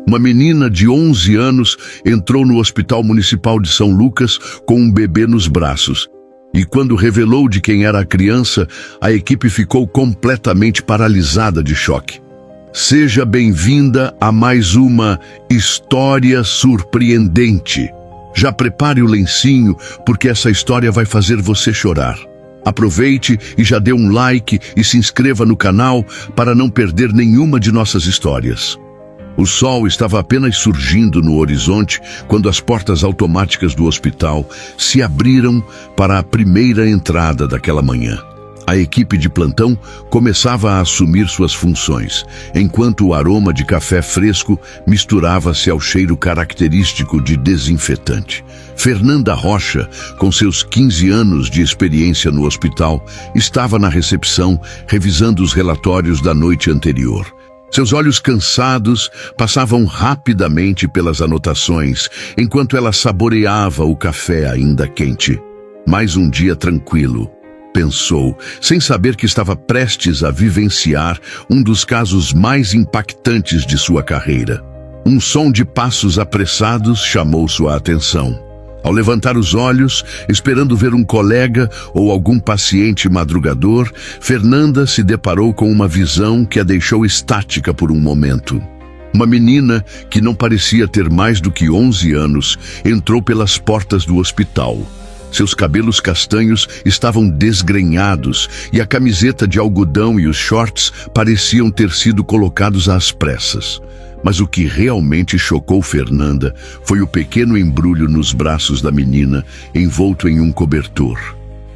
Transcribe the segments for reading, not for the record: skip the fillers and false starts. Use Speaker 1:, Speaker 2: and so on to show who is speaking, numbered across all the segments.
Speaker 1: Uma menina de 11 anos entrou no Hospital Municipal de São Lucas com um bebê nos braços. E quando revelou de quem era a criança, a equipe ficou completamente paralisada de choque. Seja bem-vinda a mais uma história surpreendente. Já prepare o lencinho, porque essa história vai fazer você chorar. Aproveite e já dê um like e se inscreva no canal para não perder nenhuma de nossas histórias. O sol estava apenas surgindo no horizonte quando as portas automáticas do hospital se abriram para a primeira entrada daquela manhã. A equipe de plantão começava a assumir suas funções, enquanto o aroma de café fresco misturava-se ao cheiro característico de desinfetante. Fernanda Rocha, com seus 15 anos de experiência no hospital, estava na recepção revisando os relatórios da noite anterior. Seus olhos cansados passavam rapidamente pelas anotações, enquanto ela saboreava o café ainda quente. Mais um dia tranquilo, pensou, sem saber que estava prestes a vivenciar um dos casos mais impactantes de sua carreira. Um som de passos apressados chamou sua atenção. Ao levantar os olhos, esperando ver um colega ou algum paciente madrugador, Fernanda se deparou com uma visão que a deixou estática por um momento. Uma menina, que não parecia ter mais do que 11 anos, entrou pelas portas do hospital. Seus cabelos castanhos estavam desgrenhados e a camiseta de algodão e os shorts pareciam ter sido colocados às pressas. Mas o que realmente chocou Fernanda foi o pequeno embrulho nos braços da menina, envolto em um cobertor.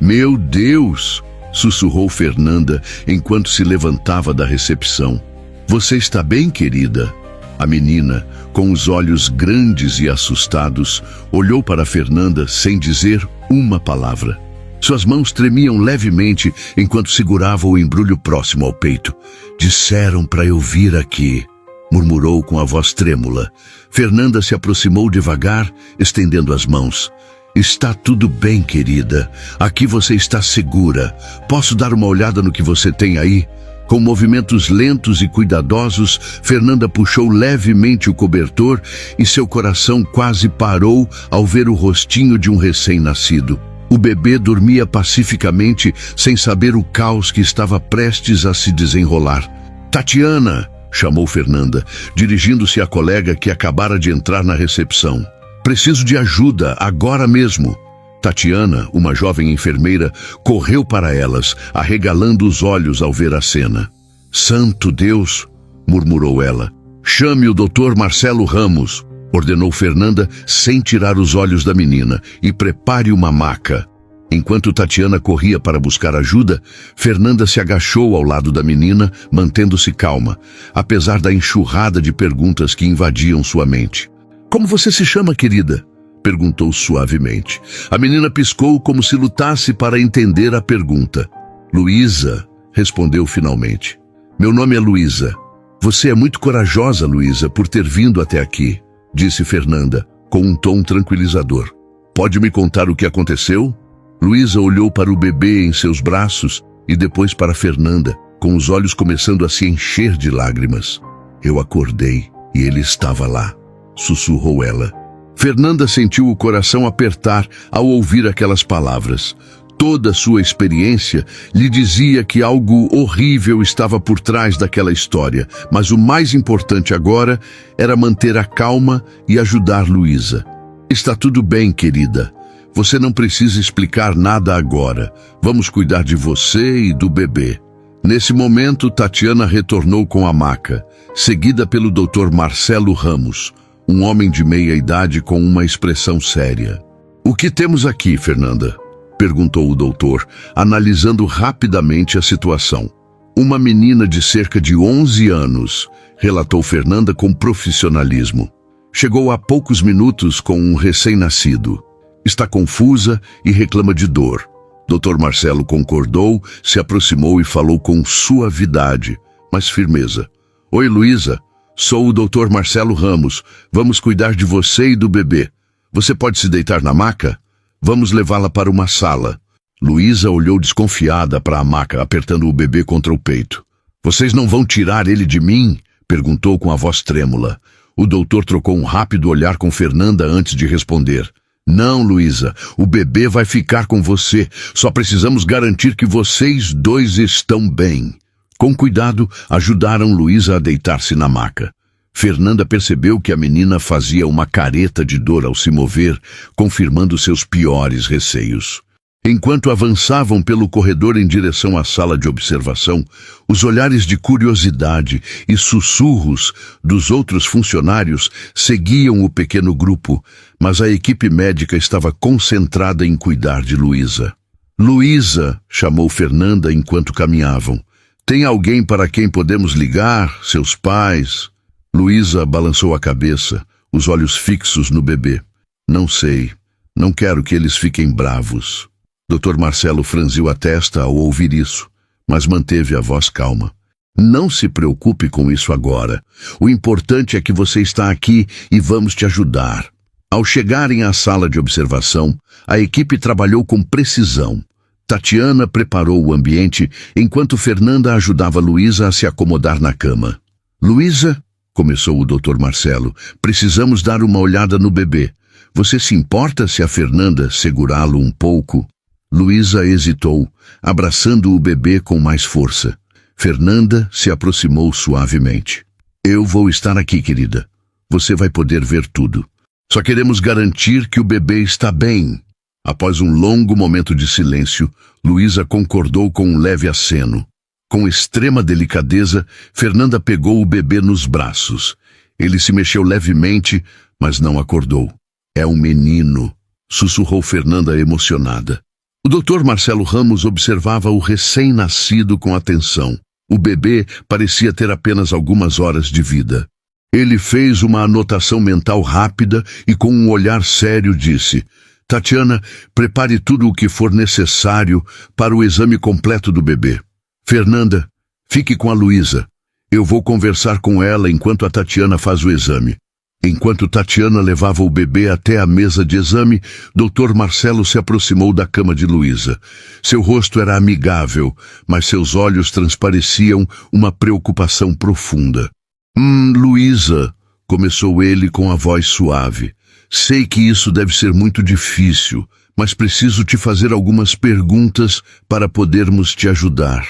Speaker 1: "Meu Deus!" sussurrou Fernanda enquanto se levantava da recepção. "Você está bem, querida?" A menina, com os olhos grandes e assustados, olhou para Fernanda sem dizer uma palavra. Suas mãos tremiam levemente enquanto segurava o embrulho próximo ao peito. "Disseram para eu vir aqui", murmurou com a voz trêmula. Fernanda se aproximou devagar, estendendo as mãos. "Está tudo bem, querida. Aqui você está segura. Posso dar uma olhada no que você tem aí?" Com movimentos lentos e cuidadosos, Fernanda puxou levemente o cobertor e seu coração quase parou ao ver o rostinho de um recém-nascido. O bebê dormia pacificamente, sem saber o caos que estava prestes a se desenrolar. "Tatiana!" chamou Fernanda, dirigindo-se à colega que acabara de entrar na recepção. "Preciso de ajuda, agora mesmo." Tatiana, uma jovem enfermeira, correu para elas, arregalando os olhos ao ver a cena. "Santo Deus!" murmurou ela. "Chame o Dr. Marcelo Ramos", ordenou Fernanda sem tirar os olhos da menina, "e prepare uma maca." Enquanto Tatiana corria para buscar ajuda, Fernanda se agachou ao lado da menina, mantendo-se calma, apesar da enxurrada de perguntas que invadiam sua mente. "Como você se chama, querida?" perguntou suavemente. A menina piscou como se lutasse para entender a pergunta. "Luísa", respondeu finalmente. "Meu nome é Luísa." "Você é muito corajosa, Luísa, por ter vindo até aqui", disse Fernanda, com um tom tranquilizador. "Pode me contar o que aconteceu?" Luísa olhou para o bebê em seus braços e depois para Fernanda, com os olhos começando a se encher de lágrimas. "Eu acordei e ele estava lá", sussurrou ela. Fernanda sentiu o coração apertar ao ouvir aquelas palavras. Toda sua experiência lhe dizia que algo horrível estava por trás daquela história, mas o mais importante agora era manter a calma e ajudar Luísa. "Está tudo bem, querida. Você não precisa explicar nada agora. Vamos cuidar de você e do bebê." Nesse momento, Tatiana retornou com a maca, seguida pelo Dr. Marcelo Ramos, um homem de meia idade com uma expressão séria. "O que temos aqui, Fernanda?" perguntou o doutor, analisando rapidamente a situação. "Uma menina de cerca de 11 anos, relatou Fernanda com profissionalismo. "Chegou há poucos minutos com um recém-nascido. Está confusa e reclama de dor." Dr. Marcelo concordou, se aproximou e falou com suavidade, mas firmeza. "Oi, Luísa. Sou o Dr. Marcelo Ramos. Vamos cuidar de você e do bebê. Você pode se deitar na maca? Vamos levá-la para uma sala." Luísa olhou desconfiada para a maca, apertando o bebê contra o peito. "Vocês não vão tirar ele de mim?" Perguntou com a voz trêmula. O doutor trocou um rápido olhar com Fernanda antes de responder. Não, Luísa, o bebê vai ficar com você. Só precisamos garantir que vocês dois estão bem. Com cuidado, ajudaram Luísa a deitar-se na maca. Fernanda percebeu que a menina fazia uma careta de dor ao se mover, confirmando seus piores receios. Enquanto avançavam pelo corredor em direção à sala de observação, os olhares de curiosidade e sussurros dos outros funcionários seguiam o pequeno grupo, mas a equipe médica estava concentrada em cuidar de Luísa. Luísa, chamou Fernanda enquanto caminhavam. Tem alguém para quem podemos ligar? Seus pais? Luísa balançou a cabeça, os olhos fixos no bebê. Não sei. Não quero que eles fiquem bravos. Dr. Marcelo franziu a testa ao ouvir isso, mas manteve a voz calma. Não se preocupe com isso agora. O importante é que você está aqui e vamos te ajudar. Ao chegarem à sala de observação, a equipe trabalhou com precisão. Tatiana preparou o ambiente, enquanto Fernanda ajudava Luísa a se acomodar na cama. Luísa, começou o Dr. Marcelo, precisamos dar uma olhada no bebê. Você se importa se a Fernanda segurá-lo um pouco? Luísa hesitou, abraçando o bebê com mais força. Fernanda se aproximou suavemente. Eu vou estar aqui, querida. Você vai poder ver tudo. Só queremos garantir que o bebê está bem. Após um longo momento de silêncio, Luísa concordou com um leve aceno. Com extrema delicadeza, Fernanda pegou o bebê nos braços. Ele se mexeu levemente, mas não acordou. É um menino, sussurrou Fernanda emocionada. O Dr. Marcelo Ramos observava o recém-nascido com atenção. O bebê parecia ter apenas algumas horas de vida. Ele fez uma anotação mental rápida e com um olhar sério disse: Tatiana, prepare tudo o que for necessário para o exame completo do bebê. Fernanda, fique com a Luísa. Eu vou conversar com ela enquanto a Tatiana faz o exame. Enquanto Tatiana levava o bebê até a mesa de exame, Dr. Marcelo se aproximou da cama de Luísa. Seu rosto era amigável, mas seus olhos transpareciam uma preocupação profunda. Luísa, começou ele com a voz suave. Sei que isso deve ser muito difícil, mas preciso te fazer algumas perguntas para podermos te ajudar.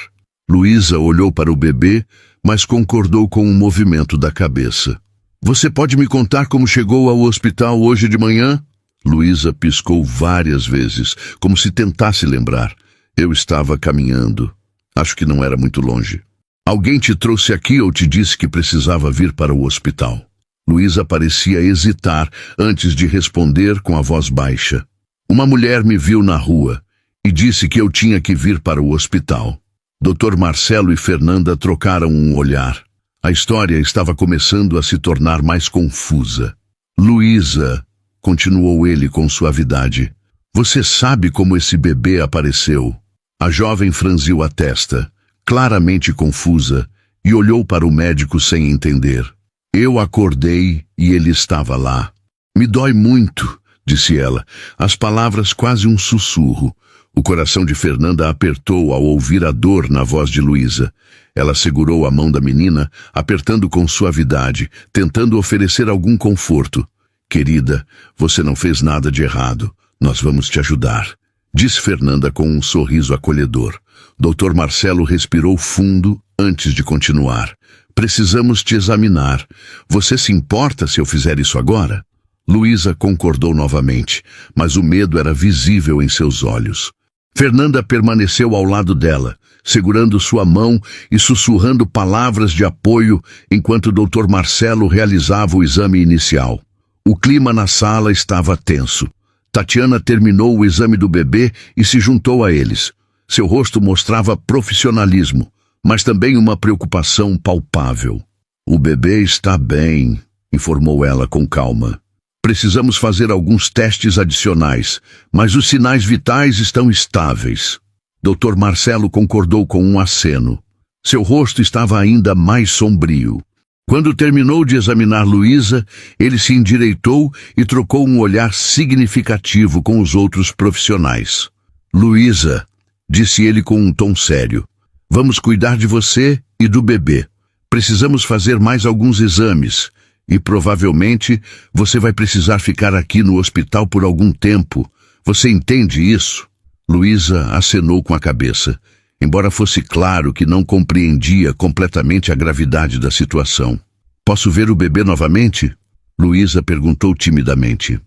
Speaker 1: Luísa olhou para o bebê, mas concordou com um movimento da cabeça. Você pode me contar como chegou ao hospital hoje de manhã? Luísa piscou várias vezes, como se tentasse lembrar. Eu estava caminhando. Acho que não era muito longe. Alguém te trouxe aqui ou te disse que precisava vir para o hospital? Luísa parecia hesitar antes de responder com a voz baixa. Uma mulher me viu na rua e disse que eu tinha que vir para o hospital. Dr. Marcelo e Fernanda trocaram um olhar. A história estava começando a se tornar mais confusa. Luísa, continuou ele com suavidade, você sabe como esse bebê apareceu? A jovem franziu a testa, claramente confusa, e olhou para o médico sem entender. Eu acordei e ele estava lá. Me dói muito, disse ela, as palavras quase um sussurro. O coração de Fernanda apertou ao ouvir a dor na voz de Luísa. Ela segurou a mão da menina, apertando com suavidade, tentando oferecer algum conforto. Querida, você não fez nada de errado. Nós vamos te ajudar, disse Fernanda com um sorriso acolhedor. Dr. Marcelo respirou fundo antes de continuar. Precisamos te examinar. Você se importa se eu fizer isso agora? Luísa concordou novamente, mas o medo era visível em seus olhos. Fernanda permaneceu ao lado dela, segurando sua mão e sussurrando palavras de apoio enquanto o Dr. Marcelo realizava o exame inicial. O clima na sala estava tenso. Tatiana terminou o exame do bebê e se juntou a eles. Seu rosto mostrava profissionalismo, mas também uma preocupação palpável. O bebê está bem, informou ela com calma. Precisamos fazer alguns testes adicionais, mas os sinais vitais estão estáveis. Dr. Marcelo concordou com um aceno. Seu rosto estava ainda mais sombrio. Quando terminou de examinar Luísa, ele se endireitou e trocou um olhar significativo com os outros profissionais. Luísa, disse ele com um tom sério, vamos cuidar de você e do bebê. Precisamos fazer mais alguns exames e provavelmente você vai precisar ficar aqui no hospital por algum tempo. Você entende isso? Luísa acenou com a cabeça, embora fosse claro que não compreendia completamente a gravidade da situação. Posso ver o bebê novamente? Luísa perguntou timidamente.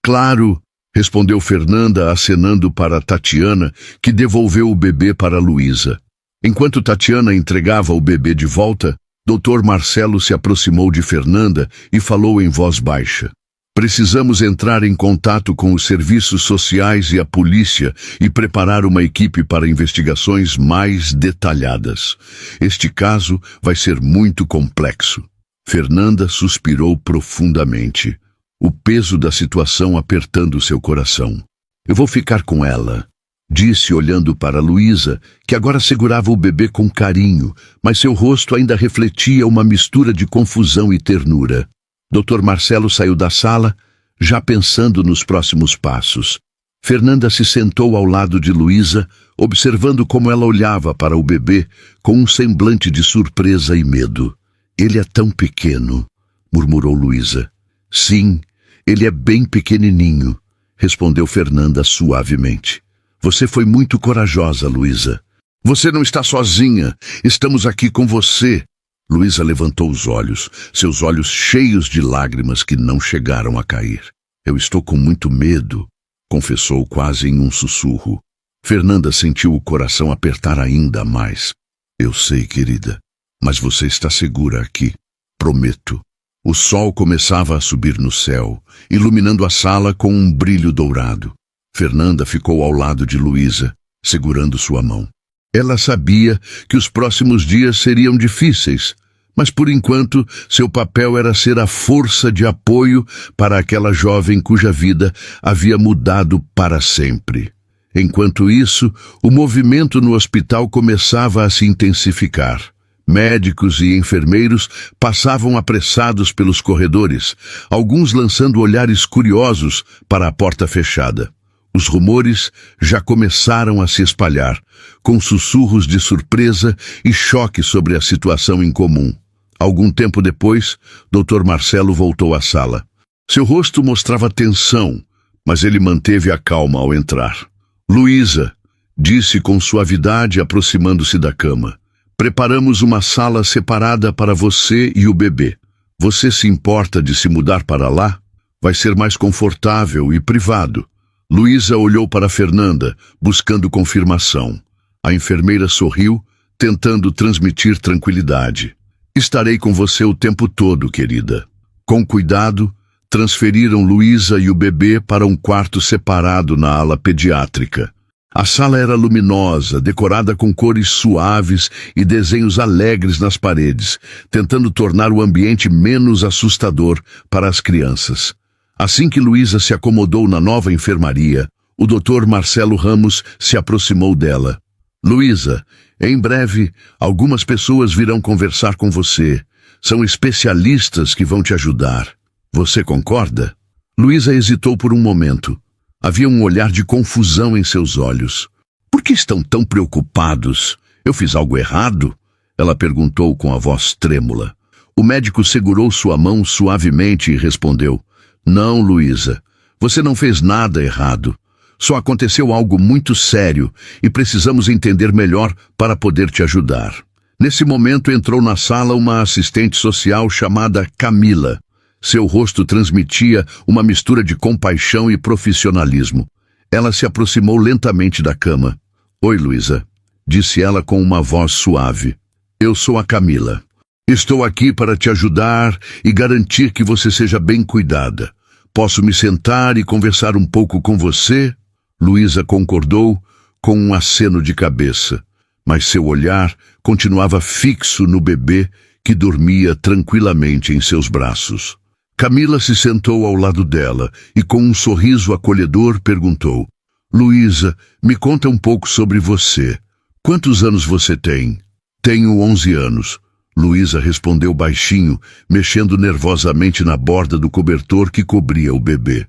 Speaker 1: Claro, respondeu Fernanda, acenando para Tatiana, que devolveu o bebê para Luísa. Enquanto Tatiana entregava o bebê de volta, Dr. Marcelo se aproximou de Fernanda e falou em voz baixa. Precisamos entrar em contato com os serviços sociais e a polícia e preparar uma equipe para investigações mais detalhadas. Este caso vai ser muito complexo. Fernanda suspirou profundamente, o peso da situação apertando seu coração. Eu vou ficar com ela, disse olhando para Luísa, que agora segurava o bebê com carinho, mas seu rosto ainda refletia uma mistura de confusão e ternura. Dr. Marcelo saiu da sala, já pensando nos próximos passos. Fernanda se sentou ao lado de Luísa, observando como ela olhava para o bebê com um semblante de surpresa e medo. Ele é tão pequeno, murmurou Luísa. Sim, ele é bem pequenininho, respondeu Fernanda suavemente. Você foi muito corajosa, Luísa. Você não está sozinha, estamos aqui com você. Luísa levantou os olhos, seus olhos cheios de lágrimas que não chegaram a cair. Eu estou com muito medo, confessou quase em um sussurro. Fernanda sentiu o coração apertar ainda mais. Eu sei, querida, mas você está segura aqui, prometo. O sol começava a subir no céu, iluminando a sala com um brilho dourado. Fernanda ficou ao lado de Luísa, segurando sua mão. Ela sabia que os próximos dias seriam difíceis, mas por enquanto seu papel era ser a força de apoio para aquela jovem cuja vida havia mudado para sempre. Enquanto isso, o movimento no hospital começava a se intensificar. Médicos e enfermeiros passavam apressados pelos corredores, alguns lançando olhares curiosos para a porta fechada. Os rumores já começaram a se espalhar, com sussurros de surpresa e choque sobre a situação incomum. Algum tempo depois, Dr. Marcelo voltou à sala. Seu rosto mostrava tensão, mas ele manteve a calma ao entrar. Luísa, disse com suavidade, aproximando-se da cama. Preparamos uma sala separada para você e o bebê. Você se importa de se mudar para lá? Vai ser mais confortável e privado. Luísa olhou para Fernanda, buscando confirmação. A enfermeira sorriu, tentando transmitir tranquilidade. Estarei com você o tempo todo, querida. Com cuidado, transferiram Luísa e o bebê para um quarto separado na ala pediátrica. A sala era luminosa, decorada com cores suaves e desenhos alegres nas paredes, tentando tornar o ambiente menos assustador para as crianças. Assim que Luísa se acomodou na nova enfermaria, o Dr. Marcelo Ramos se aproximou dela. Luísa, em breve, algumas pessoas virão conversar com você. São especialistas que vão te ajudar. Você concorda? Luísa hesitou por um momento. Havia um olhar de confusão em seus olhos. Por que estão tão preocupados? Eu fiz algo errado? Ela perguntou com a voz trêmula. O médico segurou sua mão suavemente e respondeu: Não, Luísa, você não fez nada errado. Só aconteceu algo muito sério e precisamos entender melhor para poder te ajudar. Nesse momento entrou na sala uma assistente social chamada Camila. Seu rosto transmitia uma mistura de compaixão e profissionalismo. Ela se aproximou lentamente da cama. Oi, Luísa, disse ela com uma voz suave. Eu sou a Camila. Estou aqui para te ajudar e garantir que você seja bem cuidada. Posso me sentar e conversar um pouco com você? Luísa concordou com um aceno de cabeça, mas seu olhar continuava fixo no bebê que dormia tranquilamente em seus braços. Camila se sentou ao lado dela e com um sorriso acolhedor perguntou: Luísa, me conta um pouco sobre você. Quantos anos você tem? Tenho 11 anos. Luísa respondeu baixinho, mexendo nervosamente na borda do cobertor que cobria o bebê.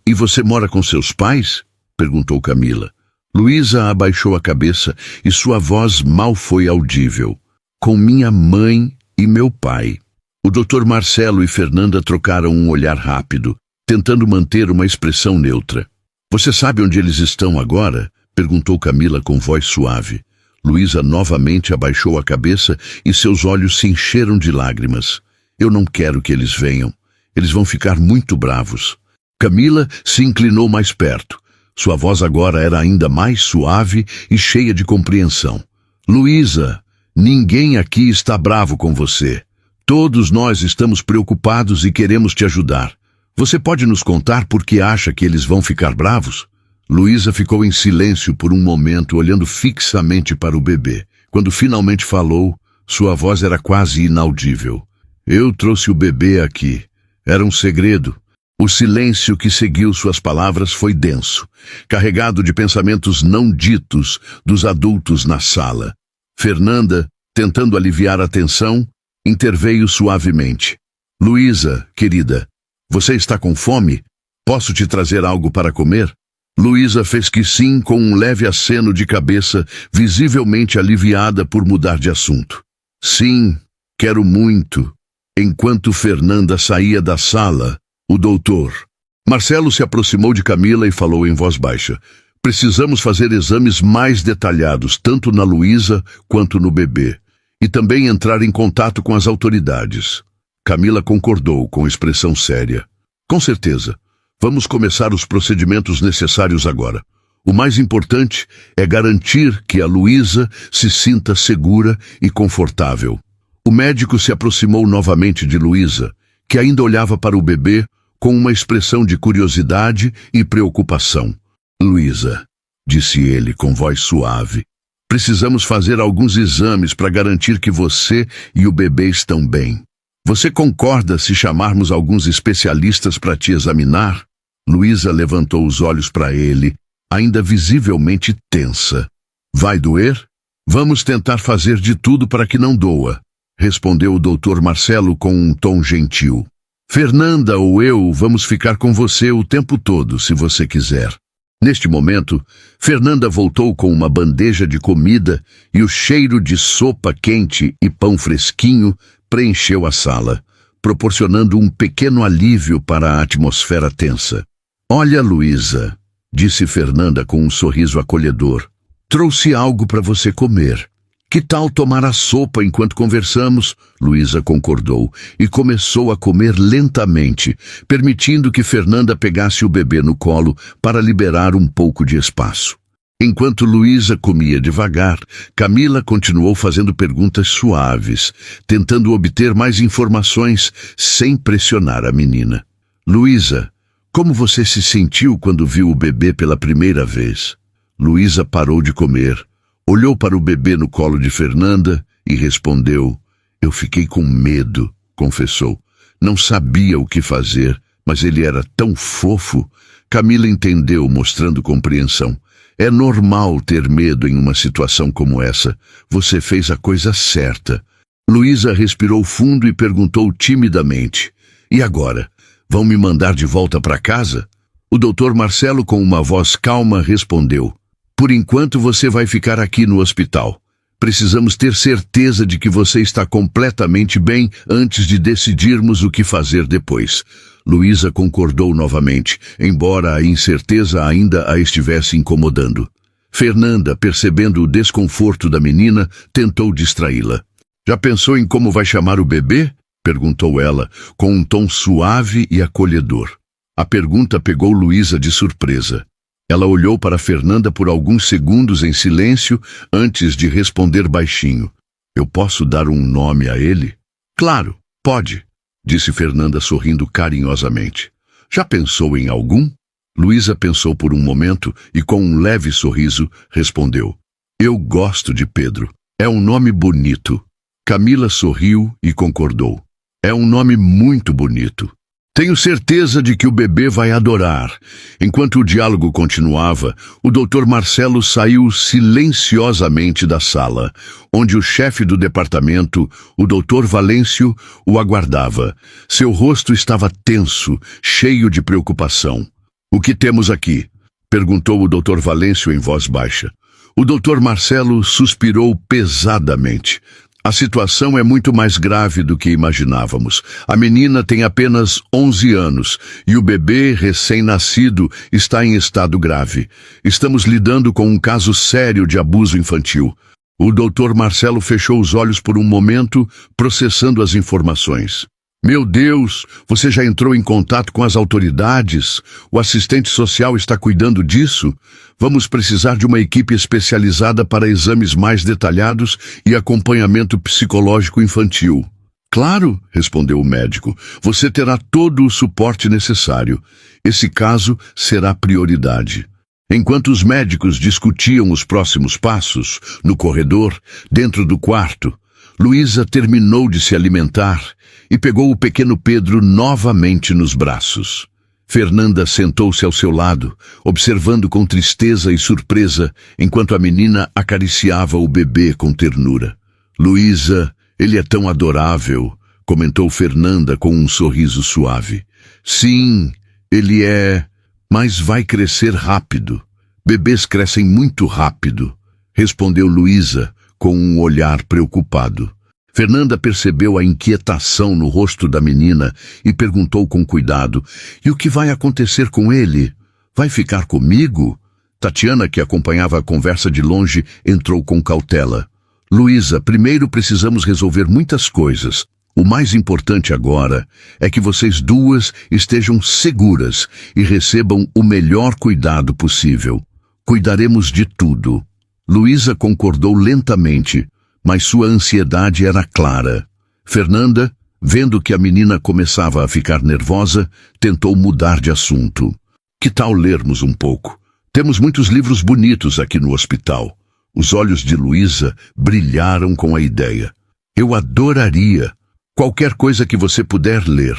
Speaker 1: E você mora com seus pais? Perguntou Camila. Luísa abaixou a cabeça e sua voz mal foi audível. com minha mãe e meu pai. O Dr. Marcelo e Fernanda trocaram um olhar rápido, tentando manter uma expressão neutra. Você sabe onde eles estão agora? Perguntou Camila com voz suave. Luísa novamente abaixou a cabeça e seus olhos se encheram de lágrimas. Eu não quero que eles venham. Eles vão ficar muito bravos. Camila se inclinou mais perto. Sua voz agora era ainda mais suave e cheia de compreensão. Luísa, ninguém aqui está bravo com você. Todos nós estamos preocupados e queremos te ajudar. Você pode nos contar por que acha que eles vão ficar bravos? Luísa ficou em silêncio por um momento, olhando fixamente para o bebê. Quando finalmente falou, sua voz era quase inaudível. Eu trouxe o bebê aqui. Era um segredo. O silêncio que seguiu suas palavras foi denso, carregado de pensamentos não ditos dos adultos na sala. Fernanda, tentando aliviar a tensão, interveio suavemente. Luísa, querida, você está com fome? Posso te trazer algo para comer? Luísa fez que sim com um leve aceno de cabeça, visivelmente aliviada por mudar de assunto. Sim, quero muito. Enquanto Fernanda saía da sala, o doutor Marcelo se aproximou de Camila e falou em voz baixa. Precisamos fazer exames mais detalhados, tanto na Luísa quanto no bebê, e também entrar em contato com as autoridades. Camila concordou com expressão séria. Com certeza. Vamos começar os procedimentos necessários agora. O mais importante é garantir que a Luísa se sinta segura e confortável. O médico se aproximou novamente de Luísa, que ainda olhava para o bebê com uma expressão de curiosidade e preocupação. Luísa, disse ele com voz suave, precisamos fazer alguns exames para garantir que você e o bebê estão bem. Você concorda se chamarmos alguns especialistas para te examinar? Luísa levantou os olhos para ele, ainda visivelmente tensa. Vai doer? Vamos tentar fazer de tudo para que não doa, respondeu o Dr. Marcelo com um tom gentil. Fernanda ou eu vamos ficar com você o tempo todo, se você quiser. Neste momento, Fernanda voltou com uma bandeja de comida e o cheiro de sopa quente e pão fresquinho preencheu a sala, proporcionando um pequeno alívio para a atmosfera tensa. Olha, Luísa, disse Fernanda com um sorriso acolhedor. Trouxe algo para você comer. Que tal tomar a sopa enquanto conversamos? Luísa concordou e começou a comer lentamente, permitindo que Fernanda pegasse o bebê no colo para liberar um pouco de espaço. Enquanto Luísa comia devagar, Camila continuou fazendo perguntas suaves, tentando obter mais informações sem pressionar a menina. Luísa, como você se sentiu quando viu o bebê pela primeira vez? Luísa parou de comer, olhou para o bebê no colo de Fernanda e respondeu. Eu fiquei com medo, confessou. Não sabia o que fazer, mas ele era tão fofo. Camila entendeu, mostrando compreensão. É normal ter medo em uma situação como essa. Você fez a coisa certa. Luísa respirou fundo e perguntou timidamente. E agora? Vão me mandar de volta para casa? O Dr. Marcelo, com uma voz calma, respondeu. Por enquanto você vai ficar aqui no hospital. Precisamos ter certeza de que você está completamente bem antes de decidirmos o que fazer depois. Luísa concordou novamente, embora a incerteza ainda a estivesse incomodando. Fernanda, percebendo o desconforto da menina, tentou distraí-la. Já pensou em como vai chamar o bebê? Perguntou ela, com um tom suave e acolhedor. A pergunta pegou Luísa de surpresa. Ela olhou para Fernanda por alguns segundos em silêncio antes de responder baixinho. Eu posso dar um nome a ele? Claro, pode, disse Fernanda sorrindo carinhosamente. Já pensou em algum? Luísa pensou por um momento e com um leve sorriso respondeu. Eu gosto de Pedro. É um nome bonito. Camila sorriu e concordou. É um nome muito bonito. Tenho certeza de que o bebê vai adorar. Enquanto o diálogo continuava, o Dr. Marcelo saiu silenciosamente da sala, onde o chefe do departamento, o Dr. Valêncio, o aguardava. Seu rosto estava tenso, cheio de preocupação. O que temos aqui? Perguntou o Dr. Valêncio em voz baixa. O Dr. Marcelo suspirou pesadamente. A situação é muito mais grave do que imaginávamos. A menina tem apenas 11 anos e o bebê recém-nascido está em estado grave. Estamos lidando com um caso sério de abuso infantil. O Dr. Marcelo fechou os olhos por um momento, processando as informações. Meu Deus, você já entrou em contato com as autoridades? O assistente social está cuidando disso? Vamos precisar de uma equipe especializada para exames mais detalhados e acompanhamento psicológico infantil. Claro, respondeu o médico, você terá todo o suporte necessário. Esse caso será prioridade. Enquanto os médicos discutiam os próximos passos, no corredor, dentro do quarto, Luísa terminou de se alimentar e pegou o pequeno Pedro novamente nos braços. Fernanda sentou-se ao seu lado, observando com tristeza e surpresa, enquanto a menina acariciava o bebê com ternura. Luísa, ele é tão adorável, comentou Fernanda com um sorriso suave. Sim, ele é, mas vai crescer rápido. Bebês crescem muito rápido, respondeu Luísa, com um olhar preocupado. Fernanda percebeu a inquietação no rosto da menina e perguntou com cuidado, e o que vai acontecer com ele? Vai ficar comigo? Tatiana, que acompanhava a conversa de longe, entrou com cautela. Luísa, primeiro precisamos resolver muitas coisas. O mais importante agora é que vocês duas estejam seguras e recebam o melhor cuidado possível. Cuidaremos de tudo. Luísa concordou lentamente, mas sua ansiedade era clara. Fernanda, vendo que a menina começava a ficar nervosa, tentou mudar de assunto. Que tal lermos um pouco? Temos muitos livros bonitos aqui no hospital. Os olhos de Luísa brilharam com a ideia. Eu adoraria. Qualquer coisa que você puder ler.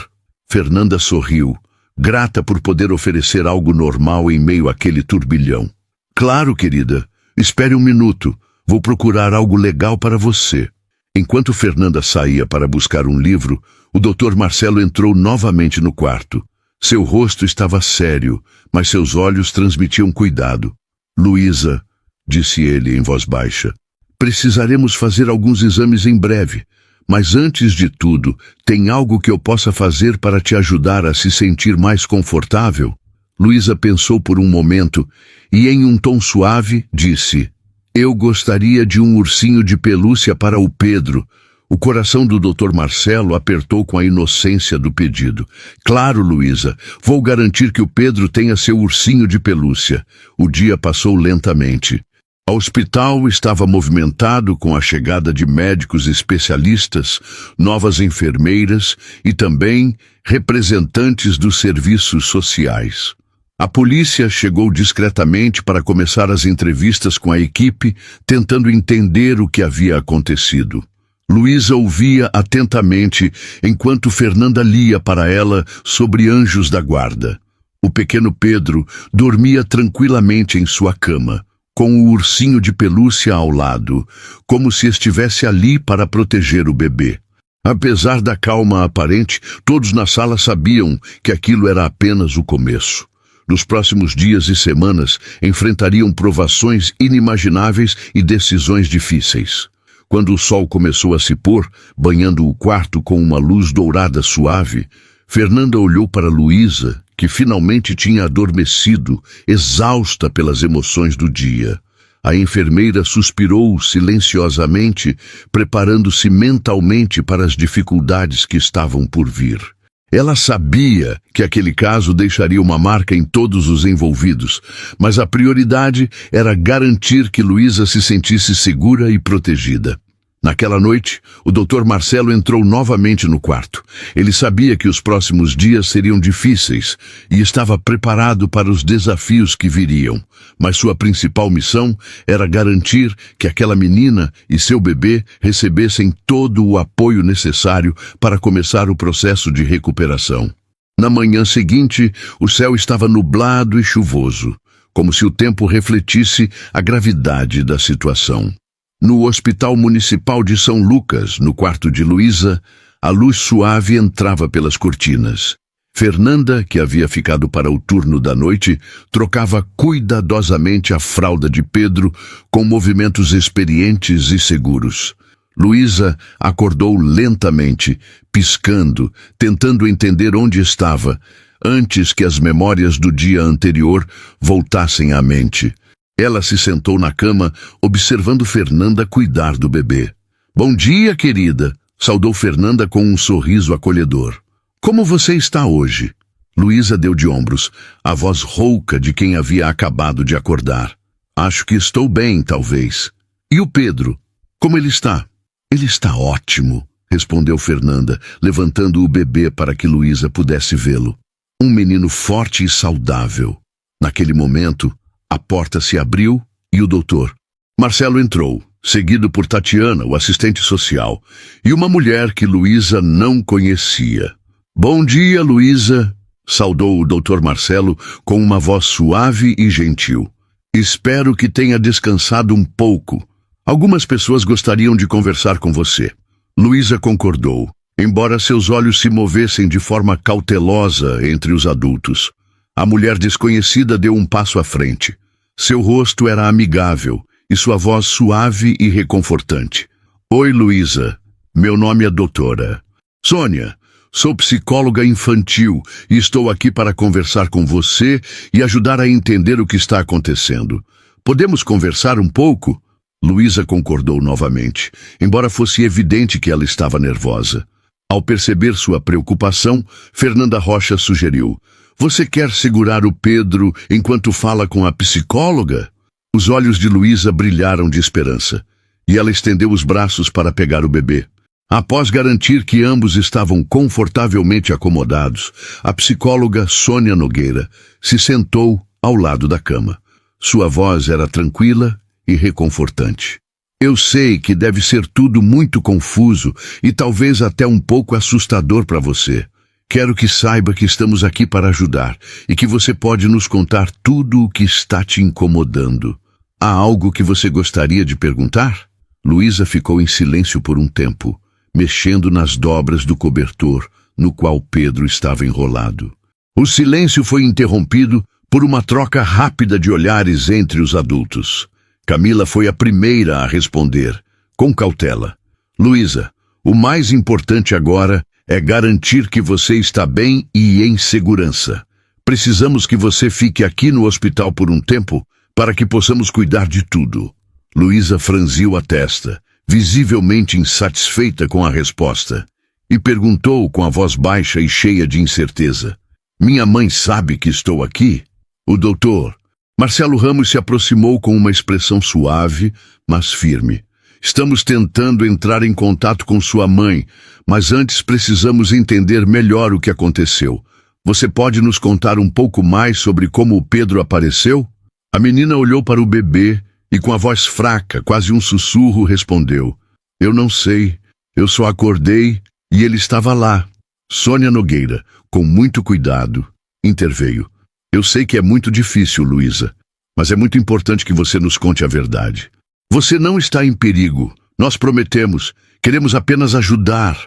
Speaker 1: Fernanda sorriu, grata por poder oferecer algo normal em meio àquele turbilhão. Claro, querida. Espere um minuto. Vou procurar algo legal para você. Enquanto Fernanda saía para buscar um livro, o Dr. Marcelo entrou novamente no quarto. Seu rosto estava sério, mas seus olhos transmitiam cuidado. Luísa, disse ele em voz baixa, precisaremos fazer alguns exames em breve, mas antes de tudo, tem algo que eu possa fazer para te ajudar a se sentir mais confortável? Luísa pensou por um momento e, em um tom suave, disse: eu gostaria de um ursinho de pelúcia para o Pedro. O coração do Dr. Marcelo apertou com a inocência do pedido. Claro, Luísa, vou garantir que o Pedro tenha seu ursinho de pelúcia. O dia passou lentamente. O hospital estava movimentado com a chegada de médicos especialistas, novas enfermeiras e também representantes dos serviços sociais. A polícia chegou discretamente para começar as entrevistas com a equipe, tentando entender o que havia acontecido. Luísa ouvia atentamente enquanto Fernanda lia para ela sobre anjos da guarda. O pequeno Pedro dormia tranquilamente em sua cama, com o ursinho de pelúcia ao lado, como se estivesse ali para proteger o bebê. Apesar da calma aparente, todos na sala sabiam que aquilo era apenas o começo. Nos próximos dias e semanas, enfrentariam provações inimagináveis e decisões difíceis. Quando o sol começou a se pôr, banhando o quarto com uma luz dourada suave, Fernanda olhou para Luísa, que finalmente tinha adormecido, exausta pelas emoções do dia. A enfermeira suspirou silenciosamente, preparando-se mentalmente para as dificuldades que estavam por vir. Ela sabia que aquele caso deixaria uma marca em todos os envolvidos, mas a prioridade era garantir que Luísa se sentisse segura e protegida. Naquela noite, o Dr. Marcelo entrou novamente no quarto. Ele sabia que os próximos dias seriam difíceis e estava preparado para os desafios que viriam, mas sua principal missão era garantir que aquela menina e seu bebê recebessem todo o apoio necessário para começar o processo de recuperação. Na manhã seguinte, o céu estava nublado e chuvoso, como se o tempo refletisse a gravidade da situação. No Hospital Municipal de São Lucas, no quarto de Luísa, a luz suave entrava pelas cortinas. Fernanda, que havia ficado para o turno da noite, trocava cuidadosamente a fralda de Pedro com movimentos experientes e seguros. Luísa acordou lentamente, piscando, tentando entender onde estava, antes que as memórias do dia anterior voltassem à mente. Ela se sentou na cama, observando Fernanda cuidar do bebê. "Bom dia, querida", saudou Fernanda com um sorriso acolhedor. "Como você está hoje?" Luísa deu de ombros, a voz rouca de quem havia acabado de acordar. "Acho que estou bem, talvez." "E o Pedro? Como ele está?" "Ele está ótimo", respondeu Fernanda, levantando o bebê para que Luísa pudesse vê-lo. Um menino forte e saudável. Naquele momento, a porta se abriu e o doutor Marcelo entrou, seguido por Tatiana, o assistente social, e uma mulher que Luísa não conhecia. "Bom dia, Luísa", saudou o doutor Marcelo com uma voz suave e gentil. "Espero que tenha descansado um pouco. Algumas pessoas gostariam de conversar com você." Luísa concordou, embora seus olhos se movessem de forma cautelosa entre os adultos. A mulher desconhecida deu um passo à frente. Seu rosto era amigável e sua voz suave e reconfortante. "Oi, Luísa. Meu nome é doutora Sônia. Sou psicóloga infantil e estou aqui para conversar com você e ajudar a entender o que está acontecendo. Podemos conversar um pouco?" Luísa concordou novamente, embora fosse evidente que ela estava nervosa. Ao perceber sua preocupação, Fernanda Rocha sugeriu: "Você quer segurar o Pedro enquanto fala com a psicóloga?" Os olhos de Luísa brilharam de esperança, e ela estendeu os braços para pegar o bebê. Após garantir que ambos estavam confortavelmente acomodados, a psicóloga Sônia Nogueira se sentou ao lado da cama. Sua voz era tranquila e reconfortante. "Eu sei que deve ser tudo muito confuso e talvez até um pouco assustador para você. Quero que saiba que estamos aqui para ajudar e que você pode nos contar tudo o que está te incomodando. Há algo que você gostaria de perguntar?" Luísa ficou em silêncio por um tempo, mexendo nas dobras do cobertor no qual Pedro estava enrolado. O silêncio foi interrompido por uma troca rápida de olhares entre os adultos. Camila foi a primeira a responder, com cautela. "Luísa, o mais importante agora é garantir que você está bem e em segurança. Precisamos que você fique aqui no hospital por um tempo para que possamos cuidar de tudo." Luísa franziu a testa, visivelmente insatisfeita com a resposta, e perguntou com a voz baixa e cheia de incerteza: "Minha mãe sabe que estou aqui?" O doutor Marcelo Ramos se aproximou com uma expressão suave, mas firme. "Estamos tentando entrar em contato com sua mãe, mas antes precisamos entender melhor o que aconteceu. Você pode nos contar um pouco mais sobre como o Pedro apareceu?" A menina olhou para o bebê e com a voz fraca, quase um sussurro, respondeu: "Eu não sei. Eu só acordei e ele estava lá." Sônia Nogueira, com muito cuidado, interveio: "Eu sei que é muito difícil, Luísa, mas é muito importante que você nos conte a verdade. Você não está em perigo. Nós prometemos. Queremos apenas ajudar."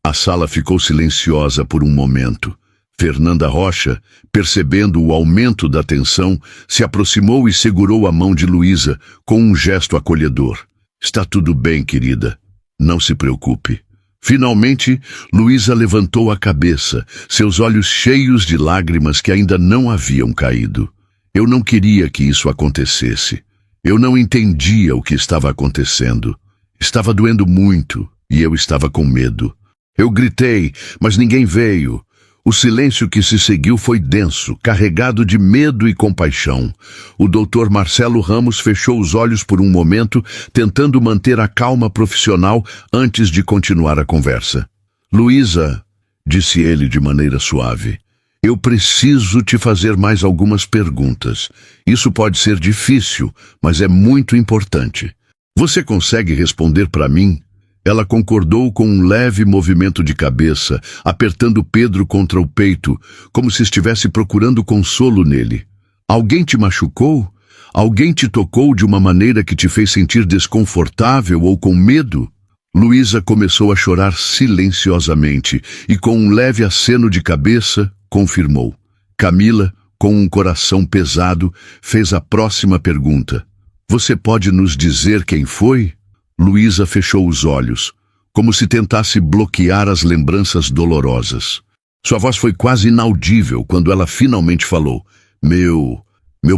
Speaker 1: A sala ficou silenciosa por um momento. Fernanda Rocha, percebendo o aumento da tensão, se aproximou e segurou a mão de Luísa com um gesto acolhedor. "Está tudo bem, querida. Não se preocupe." Finalmente, Luísa levantou a cabeça, seus olhos cheios de lágrimas que ainda não haviam caído. "Eu não queria que isso acontecesse. Eu não entendia o que estava acontecendo. Estava doendo muito e eu estava com medo. Eu gritei, mas ninguém veio." O silêncio que se seguiu foi denso, carregado de medo e compaixão. O doutor Marcelo Ramos fechou os olhos por um momento, tentando manter a calma profissional antes de continuar a conversa. "Luísa", disse ele de maneira suave, "eu preciso te fazer mais algumas perguntas. Isso pode ser difícil, mas é muito importante. Você consegue responder para mim?" Ela concordou com um leve movimento de cabeça, apertando Pedro contra o peito, como se estivesse procurando consolo nele. "Alguém te machucou? Alguém te tocou de uma maneira que te fez sentir desconfortável ou com medo?" Luísa começou a chorar silenciosamente e, com um leve aceno de cabeça, confirmou. Camila, com um coração pesado, fez a próxima pergunta: "Você pode nos dizer quem foi?" Luísa fechou os olhos, como se tentasse bloquear as lembranças dolorosas. Sua voz foi quase inaudível quando ela finalmente falou: Meu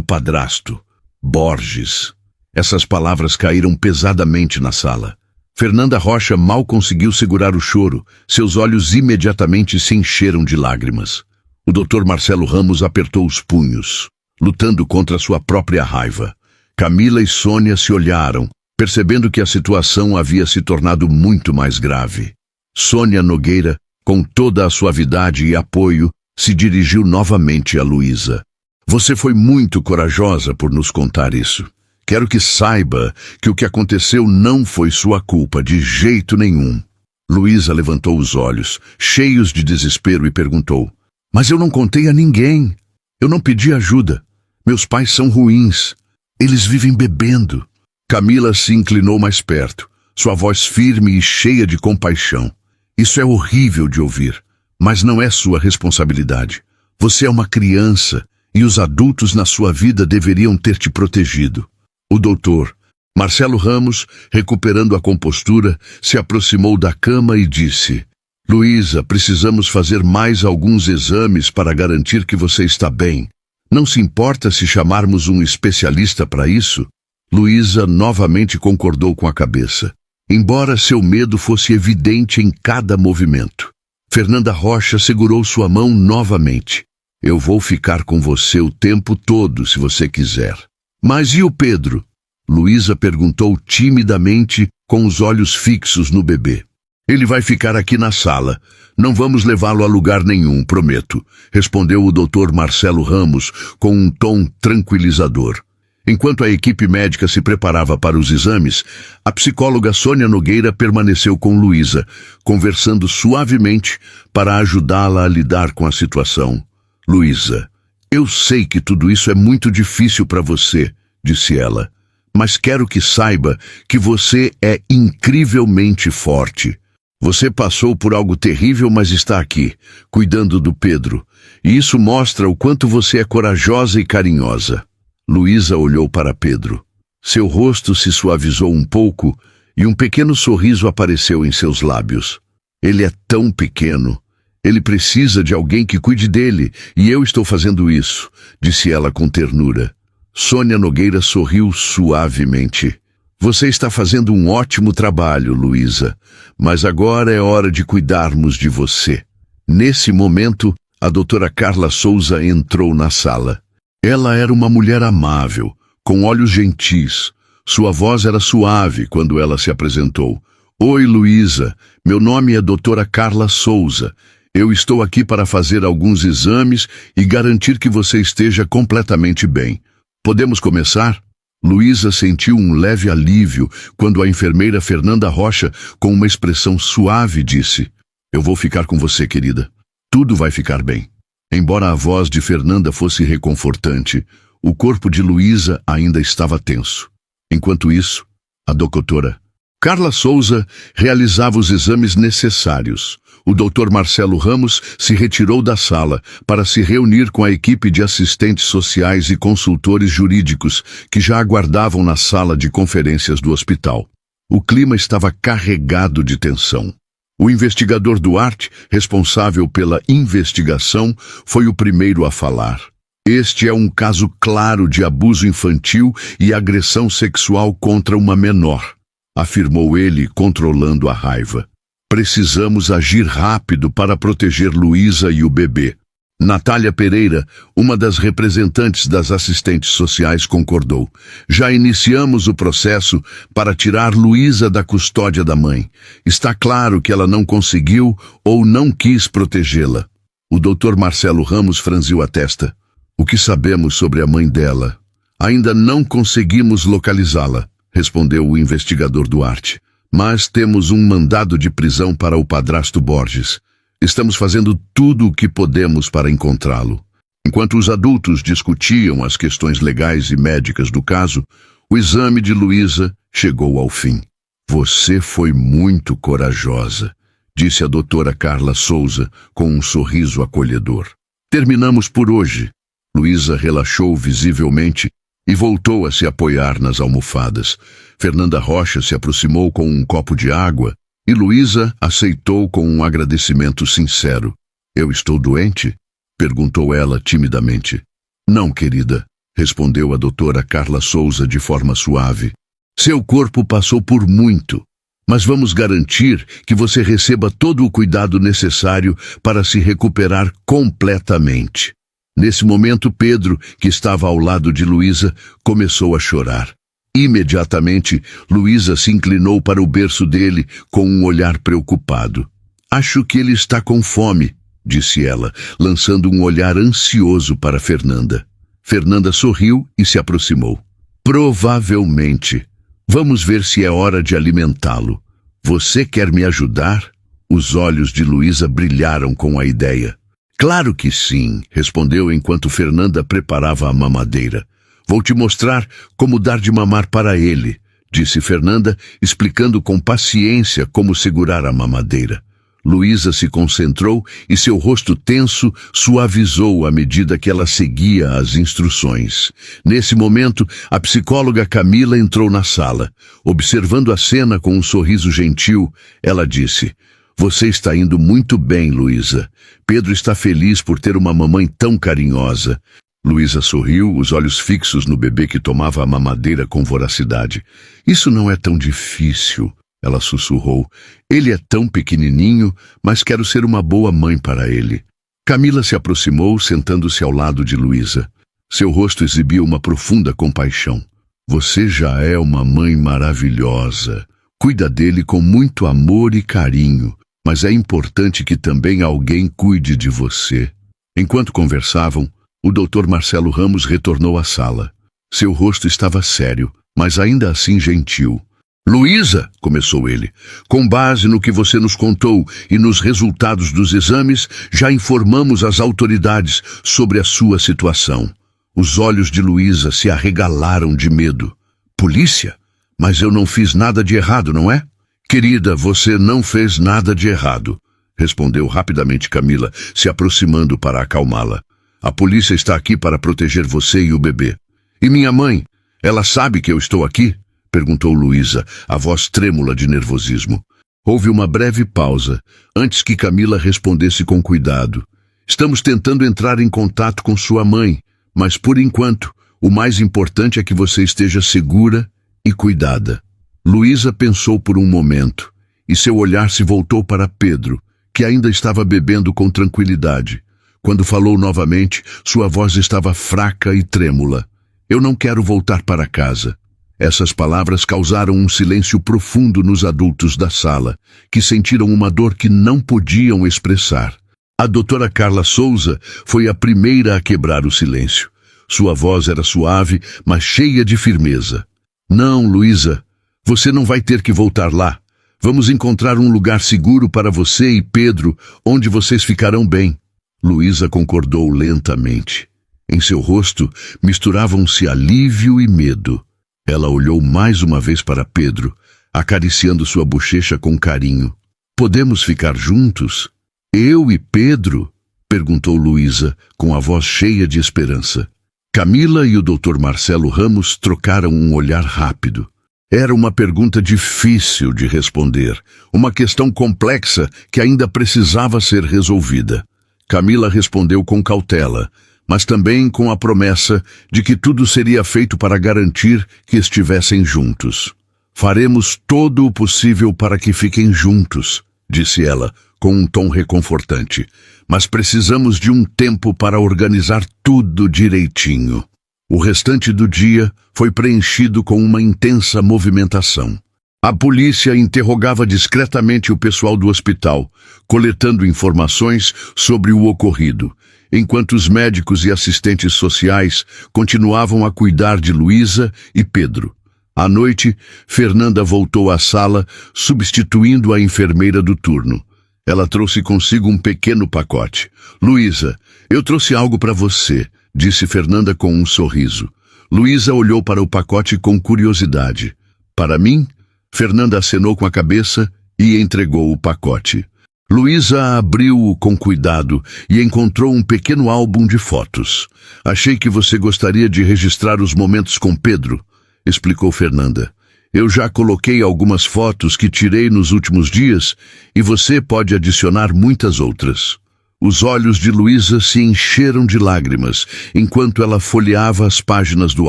Speaker 1: padrasto, Borges. Essas palavras caíram pesadamente na sala. Fernanda Rocha mal conseguiu segurar o choro, seus olhos imediatamente se encheram de lágrimas. O Dr. Marcelo Ramos apertou os punhos, lutando contra sua própria raiva. Camila e Sônia se olharam, percebendo que a situação havia se tornado muito mais grave. Sônia Nogueira, com toda a suavidade e apoio, se dirigiu novamente a Luísa. Você foi muito corajosa por nos contar isso. Quero que saiba que o que aconteceu não foi sua culpa de jeito nenhum. Luísa levantou os olhos, cheios de desespero, e perguntou: Mas eu não contei a ninguém. Eu não pedi ajuda. Meus pais são ruins. Eles vivem bebendo. Camila se inclinou mais perto, sua voz firme e cheia de compaixão. Isso é horrível de ouvir, mas não é sua responsabilidade. Você é uma criança e os adultos na sua vida deveriam ter te protegido. O doutor Marcelo Ramos, recuperando a compostura, se aproximou da cama e disse: Luísa, precisamos fazer mais alguns exames para garantir que você está bem. Não se importa se chamarmos um especialista para isso? Luísa novamente concordou com a cabeça, embora seu medo fosse evidente em cada movimento. Fernanda Rocha segurou sua mão novamente. Eu vou ficar com você o tempo todo, se você quiser. Mas e o Pedro? Luísa perguntou timidamente, com os olhos fixos no bebê. Ele vai ficar aqui na sala. Não vamos levá-lo a lugar nenhum, prometo, respondeu o Dr. Marcelo Ramos com um tom tranquilizador. Enquanto a equipe médica se preparava para os exames, a psicóloga Sônia Nogueira permaneceu com Luísa, conversando suavemente para ajudá-la a lidar com a situação. Luísa, eu sei que tudo isso é muito difícil para você, disse ela, mas quero que saiba que você é incrivelmente forte. Você passou por algo terrível, mas está aqui, cuidando do Pedro, e isso mostra o quanto você é corajosa e carinhosa. Luísa olhou para Pedro. Seu rosto se suavizou um pouco e um pequeno sorriso apareceu em seus lábios. Ele é tão pequeno. Ele precisa de alguém que cuide dele, e eu estou fazendo isso, disse ela com ternura. Sônia Nogueira sorriu suavemente. Você está fazendo um ótimo trabalho, Luísa, mas agora é hora de cuidarmos de você. Nesse momento, a doutora Carla Souza entrou na sala. Ela era uma mulher amável, com olhos gentis. Sua voz era suave quando ela se apresentou. Oi, Luísa, meu nome é doutora Carla Souza. Eu estou aqui para fazer alguns exames e garantir que você esteja completamente bem. Podemos começar? Luísa sentiu um leve alívio quando a enfermeira Fernanda Rocha, com uma expressão suave, disse: Eu vou ficar com você, querida. Tudo vai ficar bem. Embora a voz de Fernanda fosse reconfortante, o corpo de Luísa ainda estava tenso. Enquanto isso, a doutora Carla Souza realizava os exames necessários. O Dr. Marcelo Ramos se retirou da sala para se reunir com a equipe de assistentes sociais e consultores jurídicos que já aguardavam na sala de conferências do hospital. O clima estava carregado de tensão. O investigador Duarte, responsável pela investigação, foi o primeiro a falar. Este é um caso claro de abuso infantil e agressão sexual contra uma menor, afirmou ele, controlando a raiva. Precisamos agir rápido para proteger Luísa e o bebê. Natália Pereira, uma das representantes das assistentes sociais, concordou. Já iniciamos o processo para tirar Luísa da custódia da mãe. Está claro que ela não conseguiu ou não quis protegê-la. O Dr. Marcelo Ramos franziu a testa. O que sabemos sobre a mãe dela? Ainda não conseguimos localizá-la, respondeu o investigador Duarte. Mas temos um mandado de prisão para o padrasto Borges. Estamos fazendo tudo o que podemos para encontrá-lo. Enquanto os adultos discutiam as questões legais e médicas do caso, o exame de Luísa chegou ao fim. Você foi muito corajosa, disse a doutora Carla Souza com um sorriso acolhedor. Terminamos por hoje. Luísa relaxou visivelmente e voltou a se apoiar nas almofadas. Fernanda Rocha se aproximou com um copo de água e Luísa aceitou com um agradecimento sincero. Eu estou doente? Perguntou ela timidamente. Não, querida, respondeu a doutora Carla Souza de forma suave. Seu corpo passou por muito, mas vamos garantir que você receba todo o cuidado necessário para se recuperar completamente. Nesse momento, Pedro, que estava ao lado de Luísa, começou a chorar. Imediatamente, Luísa se inclinou para o berço dele com um olhar preocupado. Acho que ele está com fome, disse ela, lançando um olhar ansioso para Fernanda. Fernanda sorriu e se aproximou. Provavelmente. Vamos ver se é hora de alimentá-lo. Você quer me ajudar? Os olhos de Luísa brilharam com a ideia. Claro que sim, respondeu enquanto Fernanda preparava a mamadeira. Vou te mostrar como dar de mamar para ele, disse Fernanda, explicando com paciência como segurar a mamadeira. Luísa se concentrou e seu rosto tenso suavizou à medida que ela seguia as instruções. Nesse momento, a psicóloga Camila entrou na sala. Observando a cena com um sorriso gentil, ela disse: Você está indo muito bem, Luísa. Pedro está feliz por ter uma mamãe tão carinhosa. Luísa sorriu, os olhos fixos no bebê que tomava a mamadeira com voracidade. Isso não é tão difícil, ela sussurrou. Ele é tão pequenininho, mas quero ser uma boa mãe para ele. Camila se aproximou, sentando-se ao lado de Luísa. Seu rosto exibia uma profunda compaixão. Você já é uma mãe maravilhosa. Cuida dele com muito amor e carinho, mas é importante que também alguém cuide de você. Enquanto conversavam, o Dr. Marcelo Ramos retornou à sala. Seu rosto estava sério, mas ainda assim gentil. Luísa, começou ele, com base no que você nos contou e nos resultados dos exames, já informamos as autoridades sobre a sua situação. Os olhos de Luísa se arregalaram de medo. Polícia? Mas eu não fiz nada de errado, não é? Querida, você não fez nada de errado, respondeu rapidamente Camila, se aproximando para acalmá-la. A polícia está aqui para proteger você e o bebê. E minha mãe? Ela sabe que eu estou aqui? Perguntou Luísa, a voz trêmula de nervosismo. Houve uma breve pausa, antes que Camila respondesse com cuidado. Estamos tentando entrar em contato com sua mãe, mas por enquanto, o mais importante é que você esteja segura e cuidada. Luísa pensou por um momento, e seu olhar se voltou para Pedro, que ainda estava bebendo com tranquilidade. Quando falou novamente, sua voz estava fraca e trêmula. Eu não quero voltar para casa. Essas palavras causaram um silêncio profundo nos adultos da sala, que sentiram uma dor que não podiam expressar. A doutora Carla Souza foi a primeira a quebrar o silêncio. Sua voz era suave, mas cheia de firmeza. Não, Luísa, você não vai ter que voltar lá. Vamos encontrar um lugar seguro para você e Pedro, onde vocês ficarão bem. Luísa concordou lentamente. Em seu rosto misturavam-se alívio e medo. Ela olhou mais uma vez para Pedro, acariciando sua bochecha com carinho. Podemos ficar juntos? Eu e Pedro? Perguntou Luísa, com a voz cheia de esperança. Camila e o Dr. Marcelo Ramos trocaram um olhar rápido. Era uma pergunta difícil de responder, uma questão complexa que ainda precisava ser resolvida. Camila respondeu com cautela, mas também com a promessa de que tudo seria feito para garantir que estivessem juntos. Faremos todo o possível para que fiquem juntos, disse ela, com um tom reconfortante. Mas precisamos de um tempo para organizar tudo direitinho. O restante do dia foi preenchido com uma intensa movimentação. A polícia interrogava discretamente o pessoal do hospital, coletando informações sobre o ocorrido, enquanto os médicos e assistentes sociais continuavam a cuidar de Luísa e Pedro. À noite, Fernanda voltou à sala, substituindo a enfermeira do turno. Ela trouxe consigo um pequeno pacote. Luísa, eu trouxe algo para você, disse Fernanda com um sorriso. Luísa olhou para o pacote com curiosidade. Para mim? Fernanda acenou com a cabeça e entregou o pacote. Luísa abriu-o com cuidado e encontrou um pequeno álbum de fotos. Achei que você gostaria de registrar os momentos com Pedro, explicou Fernanda. Eu já coloquei algumas fotos que tirei nos últimos dias e você pode adicionar muitas outras. Os olhos de Luísa se encheram de lágrimas enquanto ela folheava as páginas do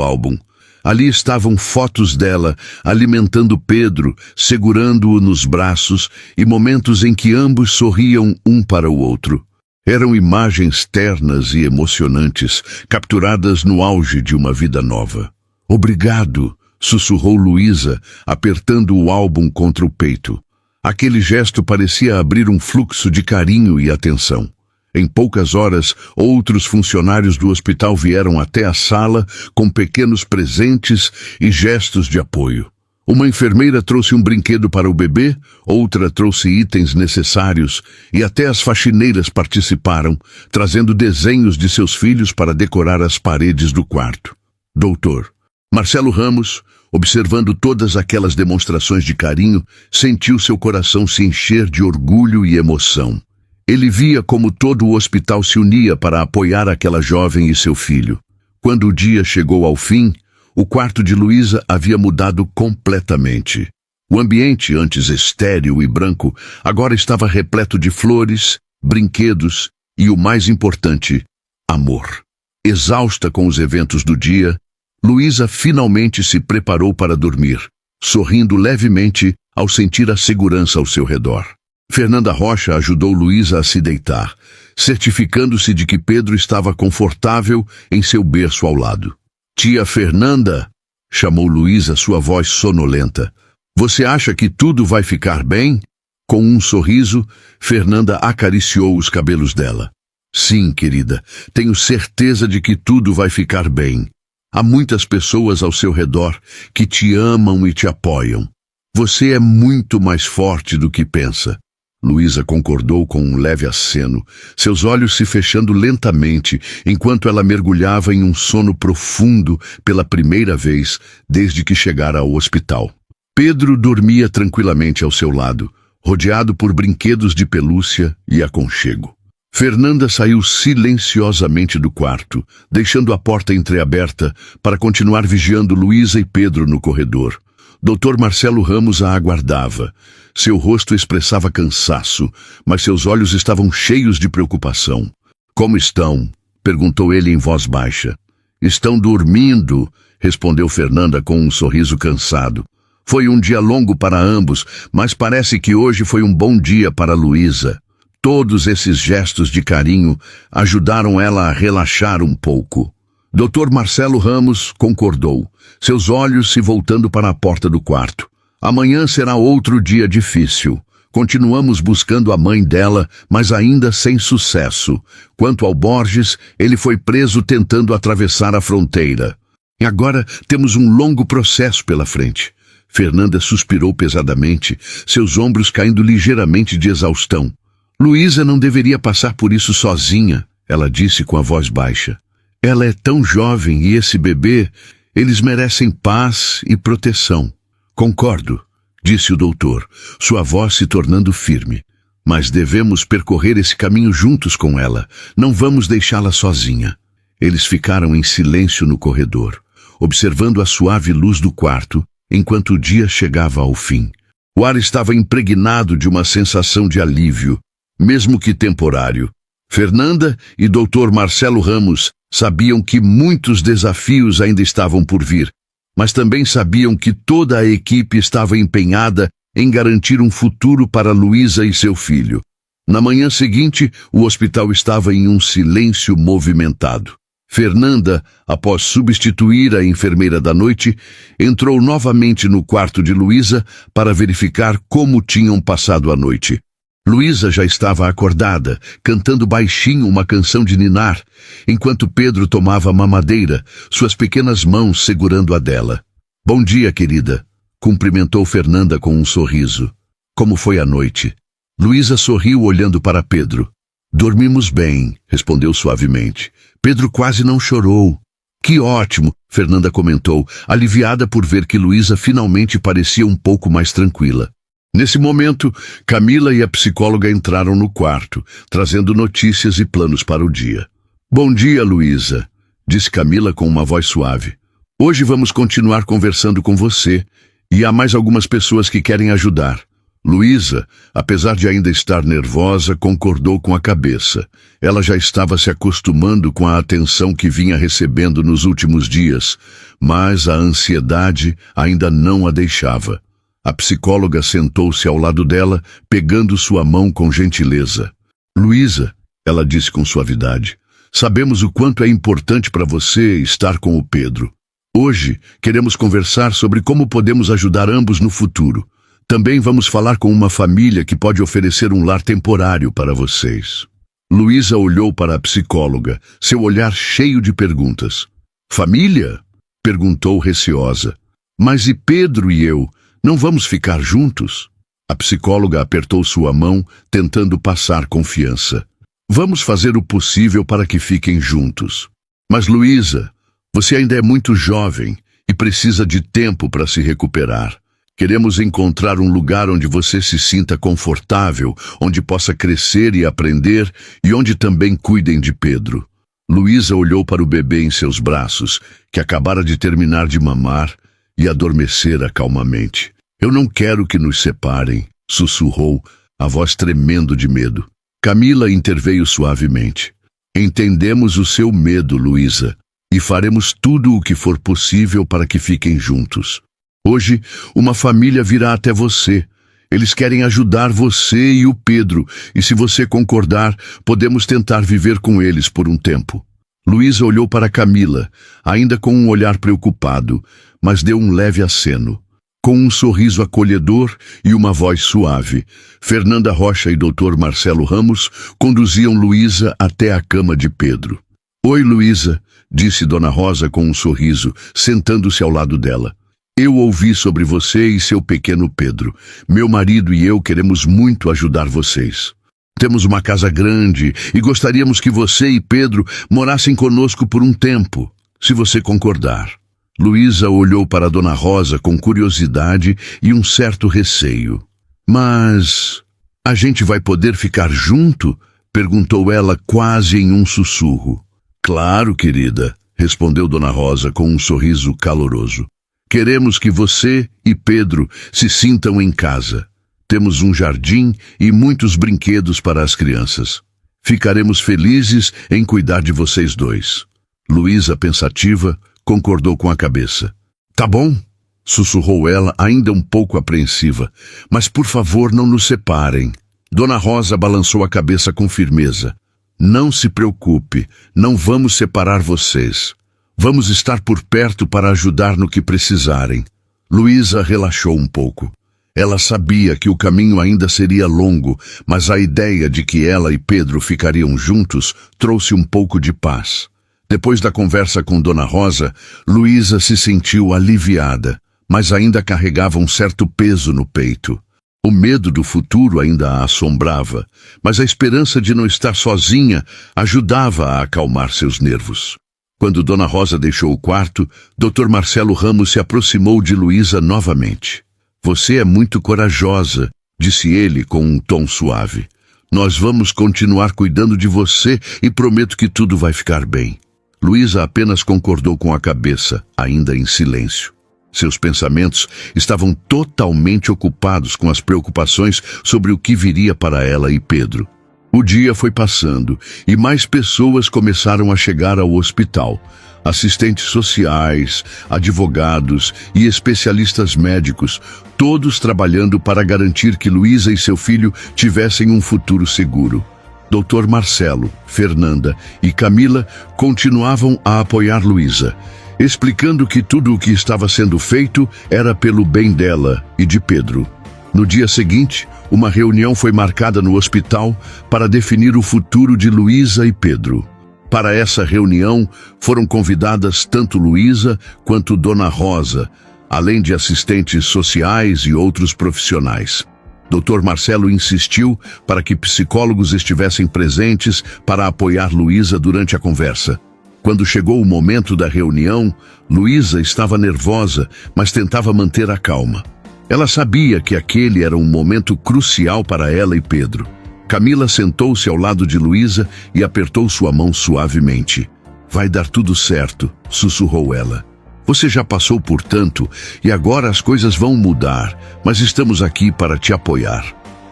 Speaker 1: álbum. Ali estavam fotos dela alimentando Pedro, segurando-o nos braços e momentos em que ambos sorriam um para o outro. Eram imagens ternas e emocionantes, capturadas no auge de uma vida nova. Obrigado, sussurrou Luísa, apertando o álbum contra o peito. Aquele gesto parecia abrir um fluxo de carinho e atenção. Em poucas horas, outros funcionários do hospital vieram até a sala com pequenos presentes e gestos de apoio. Uma enfermeira trouxe um brinquedo para o bebê, outra trouxe itens necessários e até as faxineiras participaram, trazendo desenhos de seus filhos para decorar as paredes do quarto. Doutor Marcelo Ramos, observando todas aquelas demonstrações de carinho, sentiu seu coração se encher de orgulho e emoção. Ele via como todo o hospital se unia para apoiar aquela jovem e seu filho. Quando o dia chegou ao fim, o quarto de Luísa havia mudado completamente. O ambiente, antes estéril e branco, agora estava repleto de flores, brinquedos e, o mais importante, amor. Exausta com os eventos do dia, Luísa finalmente se preparou para dormir, sorrindo levemente ao sentir a segurança ao seu redor. Fernanda Rocha ajudou Luísa a se deitar, certificando-se de que Pedro estava confortável em seu berço ao lado. Tia Fernanda, chamou Luísa, sua voz sonolenta. Você acha que tudo vai ficar bem? Com um sorriso, Fernanda acariciou os cabelos dela. Sim, querida, tenho certeza de que tudo vai ficar bem. Há muitas pessoas ao seu redor que te amam e te apoiam. Você é muito mais forte do que pensa. Luísa concordou com um leve aceno, seus olhos se fechando lentamente, enquanto ela mergulhava em um sono profundo pela primeira vez desde que chegara ao hospital. Pedro dormia tranquilamente ao seu lado, rodeado por brinquedos de pelúcia e aconchego. Fernanda saiu silenciosamente do quarto, deixando a porta entreaberta para continuar vigiando Luísa e Pedro no corredor. Dr. Marcelo Ramos a aguardava. Seu rosto expressava cansaço, mas seus olhos estavam cheios de preocupação. Como estão? Perguntou ele em voz baixa. Estão dormindo, respondeu Fernanda com um sorriso cansado. Foi um dia longo para ambos, mas parece que hoje foi um bom dia para Luísa. Todos esses gestos de carinho ajudaram ela a relaxar um pouco. Dr. Marcelo Ramos concordou, seus olhos se voltando para a porta do quarto. Amanhã será outro dia difícil. Continuamos buscando a mãe dela, mas ainda sem sucesso. Quanto ao Borges, ele foi preso tentando atravessar a fronteira. E agora temos um longo processo pela frente. Fernanda suspirou pesadamente, seus ombros caindo ligeiramente de exaustão. Luísa não deveria passar por isso sozinha, ela disse com a voz baixa. Ela é tão jovem e esse bebê, eles merecem paz e proteção. Concordo, disse o doutor, sua voz se tornando firme. Mas devemos percorrer esse caminho juntos com ela. Não vamos deixá-la sozinha. Eles ficaram em silêncio no corredor, observando a suave luz do quarto, enquanto o dia chegava ao fim. O ar estava impregnado de uma sensação de alívio, mesmo que temporário. Fernanda e Dr. Marcelo Ramos sabiam que muitos desafios ainda estavam por vir, mas também sabiam que toda a equipe estava empenhada em garantir um futuro para Luísa e seu filho. Na manhã seguinte, o hospital estava em um silêncio movimentado. Fernanda, após substituir a enfermeira da noite, entrou novamente no quarto de Luísa para verificar como tinham passado a noite. Luísa já estava acordada, cantando baixinho uma canção de ninar, enquanto Pedro tomava mamadeira, suas pequenas mãos segurando a dela. Bom dia, querida, cumprimentou Fernanda com um sorriso. Como foi a noite? Luísa sorriu olhando para Pedro. Dormimos bem, respondeu suavemente. Pedro quase não chorou. Que ótimo, Fernanda comentou, aliviada por ver que Luísa finalmente parecia um pouco mais tranquila. Nesse momento, Camila e a psicóloga entraram no quarto, trazendo notícias e planos para o dia. Bom dia, Luísa, disse Camila com uma voz suave. Hoje vamos continuar conversando com você, e há mais algumas pessoas que querem ajudar. Luísa, apesar de ainda estar nervosa, concordou com a cabeça. Ela já estava se acostumando com a atenção que vinha recebendo nos últimos dias, mas a ansiedade ainda não a deixava. A psicóloga sentou-se ao lado dela, pegando sua mão com gentileza. Luísa, ela disse com suavidade, sabemos o quanto é importante para você estar com o Pedro. Hoje, queremos conversar sobre como podemos ajudar ambos no futuro. Também vamos falar com uma família que pode oferecer um lar temporário para vocês. Luísa olhou para a psicóloga, seu olhar cheio de perguntas. Família? Perguntou receosa. Mas e Pedro e eu? Não vamos ficar juntos? A psicóloga apertou sua mão, tentando passar confiança. Vamos fazer o possível para que fiquem juntos. Mas Luísa, você ainda é muito jovem e precisa de tempo para se recuperar. Queremos encontrar um lugar onde você se sinta confortável, onde possa crescer e aprender e onde também cuidem de Pedro. Luísa olhou para o bebê em seus braços, que acabara de terminar de mamar, e adormecera calmamente. Eu não quero que nos separem, sussurrou, a voz tremendo de medo. Camila interveio suavemente. Entendemos o seu medo, Luísa, e faremos tudo o que for possível para que fiquem juntos. Hoje, uma família virá até você. Eles querem ajudar você e o Pedro, e se você concordar, podemos tentar viver com eles por um tempo. Luísa olhou para Camila, ainda com um olhar preocupado, mas deu um leve aceno. Com um sorriso acolhedor e uma voz suave, Fernanda Rocha e Dr. Marcelo Ramos conduziam Luísa até a cama de Pedro. Oi, Luísa, disse Dona Rosa com um sorriso, sentando-se ao lado dela. Eu ouvi sobre você e seu pequeno Pedro. Meu marido e eu queremos muito ajudar vocês. Temos uma casa grande e gostaríamos que você e Pedro morassem conosco por um tempo, se você concordar. Luísa olhou para Dona Rosa com curiosidade e um certo receio. Mas a gente vai poder ficar junto? Perguntou ela quase em um sussurro. Claro, querida, respondeu Dona Rosa com um sorriso caloroso. Queremos que você e Pedro se sintam em casa. Temos um jardim e muitos brinquedos para as crianças. Ficaremos felizes em cuidar de vocês dois. Luísa, pensativa, concordou com a cabeça. Tá bom, sussurrou ela, ainda um pouco apreensiva. Mas por favor, não nos separem. Dona Rosa balançou a cabeça com firmeza. Não se preocupe, não vamos separar vocês. Vamos estar por perto para ajudar no que precisarem. Luísa relaxou um pouco. Ela sabia que o caminho ainda seria longo, mas a ideia de que ela e Pedro ficariam juntos trouxe um pouco de paz. Depois da conversa com Dona Rosa, Luísa se sentiu aliviada, mas ainda carregava um certo peso no peito. O medo do futuro ainda a assombrava, mas a esperança de não estar sozinha ajudava a acalmar seus nervos. Quando Dona Rosa deixou o quarto, Dr. Marcelo Ramos se aproximou de Luísa novamente. Você é muito corajosa, disse ele com um tom suave. Nós vamos continuar cuidando de você e prometo que tudo vai ficar bem. Luísa apenas concordou com a cabeça, ainda em silêncio. Seus pensamentos estavam totalmente ocupados com as preocupações sobre o que viria para ela e Pedro. O dia foi passando e mais pessoas começaram a chegar ao hospital. Assistentes sociais, advogados e especialistas médicos, todos trabalhando para garantir que Luísa e seu filho tivessem um futuro seguro. Dr. Marcelo, Fernanda e Camila continuavam a apoiar Luísa, explicando que tudo o que estava sendo feito era pelo bem dela e de Pedro. No dia seguinte, uma reunião foi marcada no hospital para definir o futuro de Luísa e Pedro. Para essa reunião, foram convidadas tanto Luísa quanto Dona Rosa, além de assistentes sociais e outros profissionais. Dr. Marcelo insistiu para que psicólogos estivessem presentes para apoiar Luísa durante a conversa. Quando chegou o momento da reunião, Luísa estava nervosa, mas tentava manter a calma. Ela sabia que aquele era um momento crucial para ela e Pedro. Camila sentou-se ao lado de Luísa e apertou sua mão suavemente. Vai dar tudo certo, sussurrou ela. Você já passou por tanto e agora as coisas vão mudar, mas estamos aqui para te apoiar.